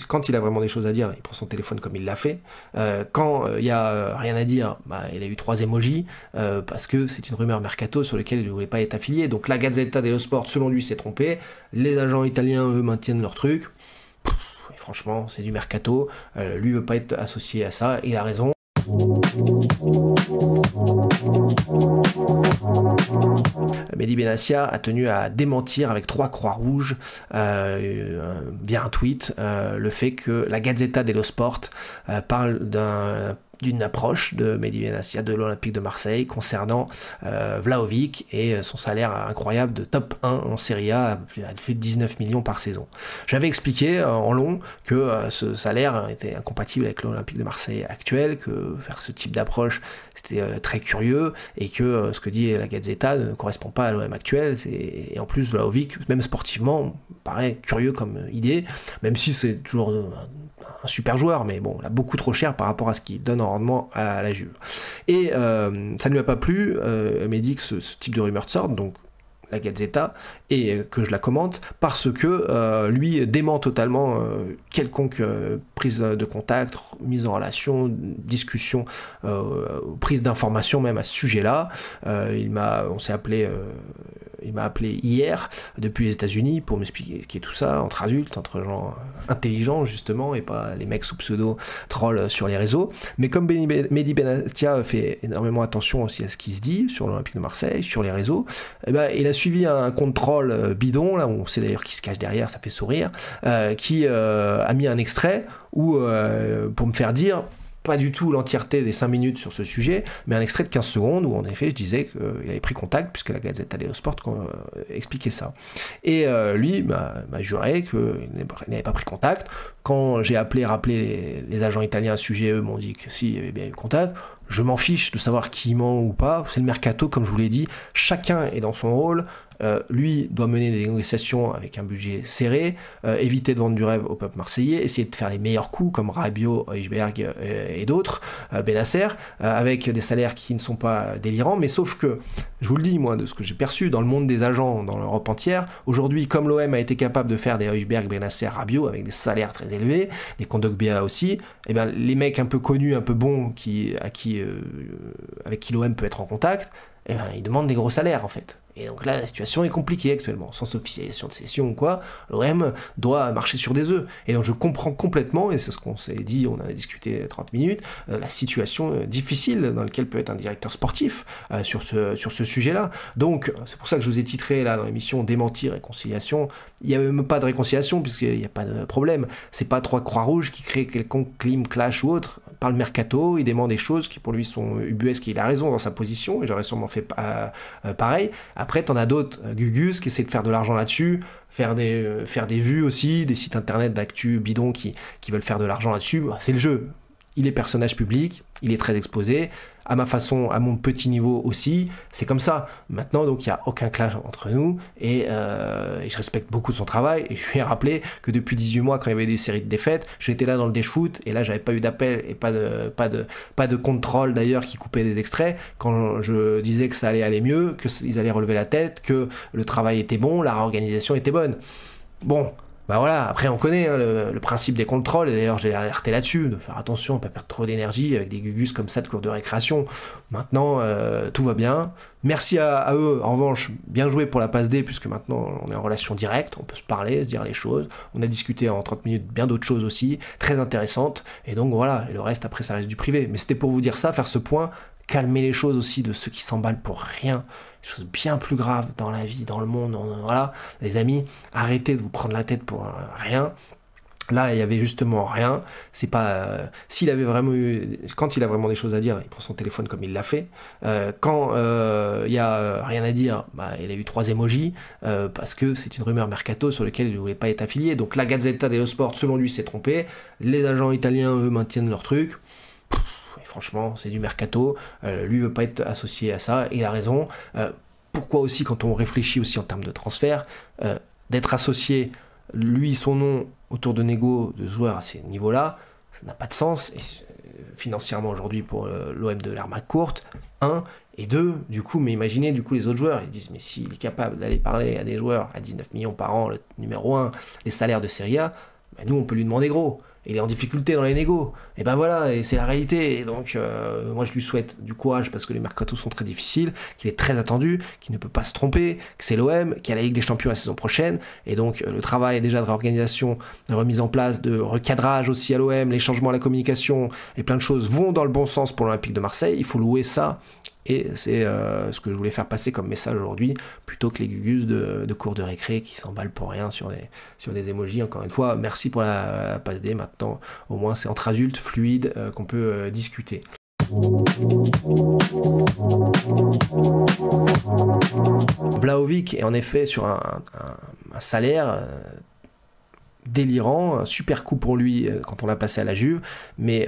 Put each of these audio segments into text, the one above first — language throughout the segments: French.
quand il a vraiment des choses à dire, il prend son téléphone comme il l'a fait. Quand il y a rien à dire, il a eu 3 emojis, parce que c'est une rumeur mercato sur laquelle il ne voulait pas être affilié. Donc la Gazzetta dello Sport, selon lui, s'est trompé. Les agents italiens, eux, maintiennent leur truc. Et franchement, c'est du mercato. Lui veut pas être associé à ça, il a raison. Mehdi Benassia a tenu à démentir avec 3 croix rouges via un tweet le fait que la Gazzetta dello Sport parle d'une approche de Mehdi Benassia de l'Olympique de Marseille concernant Vlahovic et son salaire incroyable de top 1 en Serie A à plus de 19 millions par saison. J'avais expliqué en long que ce salaire était incompatible avec l'Olympique de Marseille actuel, que faire ce type d'approche c'était très curieux et que ce que dit la Gazzetta ne correspond pas à l'OM actuel. Et en plus Vlahovic, même sportivement, paraît curieux comme idée, même si c'est toujours un super joueur, mais bon, il a beaucoup trop cher par rapport à ce qu'il donne en rendement à la Juve. Et ça ne lui a pas plu, Mehdi, que ce type de rumeur sorte, donc la Gazzetta, et que je la commente, parce que lui dément totalement quelconque prise de contact, mise en relation, discussion, prise d'information même à ce sujet-là. On s'est appelé... il m'a appelé hier depuis les États-Unis pour m'expliquer tout ça entre adultes, entre gens intelligents justement, et pas les mecs sous pseudo troll sur les réseaux. Mais comme Mehdi Benassia fait énormément attention aussi à ce qui se dit sur l'Olympique de Marseille, sur les réseaux, il a suivi un compte troll bidon, là on sait d'ailleurs qui se cache derrière, ça fait sourire, qui a mis un extrait où, pour me faire dire pas du tout l'entièreté des 5 minutes sur ce sujet, mais un extrait de 15 secondes où en effet je disais qu'il avait pris contact, puisque la Gazzetta dello Sport expliquait ça. Et lui m'a juré qu'il n'avait pas pris contact. Quand j'ai rappelé les agents italiens à ce sujet, eux m'ont dit que si, il y avait bien eu contact. Je m'en fiche de savoir qui ment ou pas, c'est le mercato, comme je vous l'ai dit, chacun est dans son rôle. Lui doit mener des négociations avec un budget serré, éviter de vendre du rêve au peuple marseillais, essayer de faire les meilleurs coups comme Rabiot, Højbjerg et d'autres, Bennacer, avec des salaires qui ne sont pas délirants, mais sauf que, je vous le dis moi, de ce que j'ai perçu dans le monde des agents dans l'Europe entière, aujourd'hui comme l'OM a été capable de faire des Højbjerg, Bennacer, Rabiot avec des salaires très élevés, des Kondogbia aussi, et bien les mecs un peu connus, un peu bons, avec qui l'OM peut être en contact, et ben, ils demandent des gros salaires en fait. Et donc là, la situation est compliquée actuellement. Sans officialisation de cession ou quoi, l'OM doit marcher sur des œufs. Et donc je comprends complètement, et c'est ce qu'on s'est dit, on a discuté 30 minutes, la situation difficile dans laquelle peut être un directeur sportif sur ce sujet-là. Donc c'est pour ça que je vous ai titré là dans l'émission Démentir, réconciliation. Il n'y a même pas de réconciliation puisqu'il n'y a pas de problème. C'est pas 3 croix rouges qui créent quelconque clim, clash ou autre. Par le mercato, il demande des choses qui pour lui sont ubuesques. Il a raison dans sa position, et j'aurais sûrement fait pareil. Après, t'en as d'autres, Gugus, qui essaient de faire de l'argent là-dessus, faire des vues aussi, des sites internet d'actu bidon qui veulent faire de l'argent là-dessus. C'est le jeu. Il est personnage public, il est très exposé, à ma façon, à mon petit niveau aussi, c'est comme ça. Maintenant, donc, il n'y a aucun clash entre nous, et je respecte beaucoup son travail, et je lui ai rappelé que depuis 18 mois, quand il y avait des séries de défaites, j'étais là dans le déch-foot, et là, j'avais pas eu d'appel, et pas de contrôle d'ailleurs qui coupait des extraits, quand je disais que ça allait aller mieux, qu'ils allaient relever la tête, que le travail était bon, la réorganisation était bonne. Bon, bah voilà, après on connaît hein, le principe des contrôles, et d'ailleurs j'ai alerté là-dessus, de faire attention, de ne pas perdre trop d'énergie avec des gugus comme ça de cours de récréation. Maintenant, tout va bien. Merci à eux, en revanche, bien joué pour la passe D, puisque maintenant on est en relation directe, on peut se parler, se dire les choses. On a discuté en 30 minutes bien d'autres choses aussi, très intéressantes, et donc voilà, et le reste après ça reste du privé. Mais c'était pour vous dire ça, faire ce point, calmer les choses aussi de ceux qui s'emballent pour rien. Des choses bien plus graves dans la vie, dans le monde, voilà. Les amis, arrêtez de vous prendre la tête pour rien. Là, il y avait justement rien. C'est pas s'il avait vraiment quand il a vraiment des choses à dire, il prend son téléphone comme il l'a fait. Quand il y a rien à dire, il a eu 3 emojis parce que c'est une rumeur mercato sur laquelle il ne voulait pas être affilié. Donc la Gazzetta dello Sport, selon lui, s'est trompé. Les agents italiens, eux, maintiennent leur truc. Franchement, c'est du mercato. Lui veut pas être associé à ça. Il a raison. Pourquoi aussi, quand on réfléchit aussi en termes de transfert, d'être associé, lui, son nom, autour de négo de joueurs à ces niveaux-là, ça n'a pas de sens. Et, financièrement, aujourd'hui, pour l'OM de l'Armac courte, 1. Et 2, du coup, mais imaginez, du coup, les autres joueurs, ils disent, mais s'il est capable d'aller parler à des joueurs à 19 millions par an, le numéro 1, les salaires de Serie A, bah, nous on peut lui demander gros. Il est en difficulté dans les négos. Et ben voilà, et c'est la réalité. Et donc, moi, je lui souhaite du courage parce que les mercatos sont très difficiles, qu'il est très attendu, qu'il ne peut pas se tromper, que c'est l'OM, qu'il y a la Ligue des Champions la saison prochaine. Et donc, le travail déjà de réorganisation, de remise en place, de recadrage aussi à l'OM, les changements à la communication et plein de choses vont dans le bon sens pour l'Olympique de Marseille. Il faut louer ça. Et c'est ce que je voulais faire passer comme message aujourd'hui, plutôt que les gugus de cours de récré qui s'emballent pour rien sur des emojis. Encore une fois, merci pour la passe D. Maintenant, au moins, c'est entre adultes, fluide, qu'on peut discuter. Vlahovic est en effet sur un salaire délirant, un super coup pour lui quand on l'a passé à la Juve, mais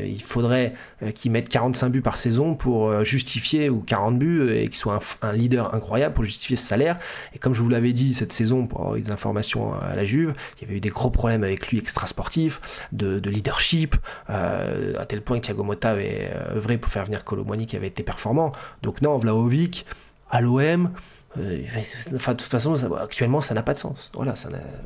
il faudrait qu'il mette 45 buts par saison pour justifier, ou 40 buts, et qu'il soit un leader incroyable pour justifier ce salaire. Et comme je vous l'avais dit cette saison, pour avoir eu des informations à la Juve, il y avait eu des gros problèmes avec lui extrasportifs, de leadership, à tel point que Thiago Motta avait œuvré pour faire venir Kolo Muani qui avait été performant. Donc non, Vlahovic, à l'OM, enfin, de toute façon, actuellement, ça n'a pas de sens. Voilà,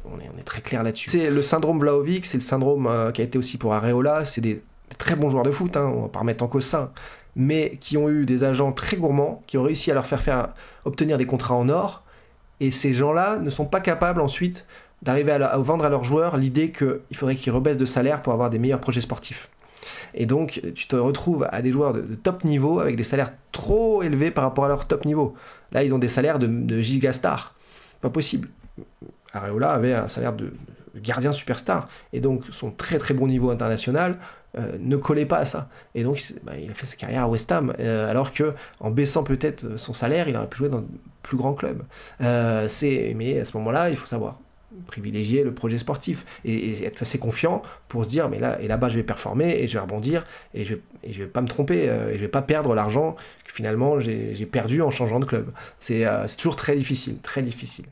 on est très clair là-dessus. C'est le syndrome Vlahovic, c'est le syndrome qui a été aussi pour Areola. C'est des très bons joueurs de foot, hein, on va pas remettre en cause ça, mais qui ont eu des agents très gourmands, qui ont réussi à leur faire obtenir des contrats en or, et ces gens-là ne sont pas capables ensuite d'arriver à vendre à leurs joueurs l'idée qu'il faudrait qu'ils rebaissent de salaire pour avoir des meilleurs projets sportifs. Et donc, tu te retrouves à des joueurs de top niveau avec des salaires trop élevés par rapport à leur top niveau. Là, ils ont des salaires de gigastars. Pas possible. Areola avait un salaire de gardien superstar. Et donc, son très très bon niveau international ne collait pas à ça. Et donc, il a fait sa carrière à West Ham. Alors qu'en baissant peut-être son salaire, il aurait pu jouer dans de plus grands clubs. Mais à ce moment-là, il faut savoir privilégier le projet sportif et être assez confiant pour se dire mais là-bas je vais performer et je vais rebondir et je vais pas me tromper et je vais pas perdre l'argent que finalement j'ai perdu en changeant de club. C'est toujours très difficile, très difficile.